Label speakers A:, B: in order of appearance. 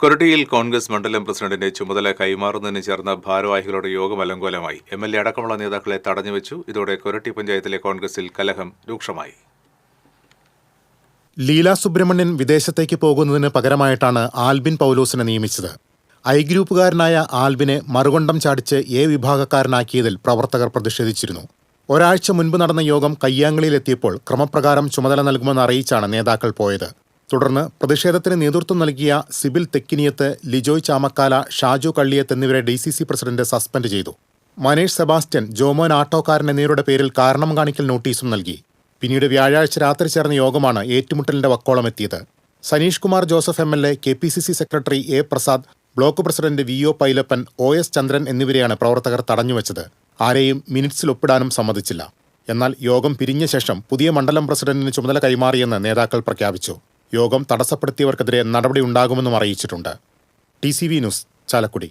A: കൊരട്ടിയിൽ കോൺഗ്രസ് മണ്ഡലം പ്രസിഡന്റിന്റെ ചുമതല കൈമാറുന്നതിന് ചേർന്ന ഭാരവാഹികളുടെ യോഗം അലങ്കോലമായി. MLA അടക്കമുള്ള നേതാക്കളെ തടഞ്ഞുവെച്ചു. ഇതോടെ കൊരട്ടി പഞ്ചായത്തിലെ കോൺഗ്രസിൽ കലഹം രൂക്ഷമായി.
B: ലീല സുബ്രഹ്മണ്യൻ വിദേശത്തേക്ക് പോകുന്നതിന് പകരമായിട്ടാണ് ആൽബിൻ പൗലോസിനെ നിയമിച്ചത്. ഐ ഗ്രൂപ്പുകാരനായ ആൽബിനെ മറുകൊണ്ടം ചാടിച്ച് എ വിഭാഗക്കാരനാക്കിയതിൽ പ്രവർത്തകർ പ്രതിഷേധിച്ചിരുന്നു. ഒരാഴ്ച മുൻപ് നടന്ന യോഗം കയ്യാങ്കളിയിലെത്തിയപ്പോൾ ക്രമപ്രകാരം ചുമതല നൽകുമെന്ന് അറിയിച്ചാണ് നേതാക്കൾ പോയത്. തുടർന്ന് പ്രതിഷേധത്തിന് നേതൃത്വം നൽകിയ സിബിൽ തെക്കിനിയത്ത്, ലിജോയ് ചാമക്കാല, ഷാജു കള്ളിയത്ത് എന്നിവരെ DCC പ്രസിഡന്റ് സസ്പെൻഡ് ചെയ്തു. മനേഷ് സെബാസ്റ്റ്യൻ, ജോമോൻ ആട്ടോക്കാരൻ എന്നിവരുടെ പേരിൽ കാരണം കാണിക്കൽ നോട്ടീസും നൽകി. പിന്നീട് വ്യാഴാഴ്ച രാത്രി ചേർന്ന യോഗമാണ് ഏറ്റുമുട്ടലിന്റെ വക്കോളം എത്തിയത്. Saneesh Kumar Joseph MLA, KPCC secretary A Prasad, block president VO Pailappan, OS Chandran എന്നിവരെയാണ് പ്രവർത്തകർ തടഞ്ഞുവച്ചത്. ആരെയും മിനിറ്റ്സിൽ ഒപ്പിടാനും സമ്മതിച്ചില്ല. എന്നാൽ യോഗം പിരിഞ്ഞ ശേഷം പുതിയ മണ്ഡലം പ്രസിഡന്റിന് ചുമതല കൈമാറിയെന്ന് നേതാക്കൾ പ്രഖ്യാപിച്ചു. യോഗം തടസ്സപ്പെടുത്തിയവർക്കെതിരെ നടപടി ഉണ്ടാകുമെന്നും അറിയിച്ചിട്ടുണ്ട്. TCV news, Chalakudy.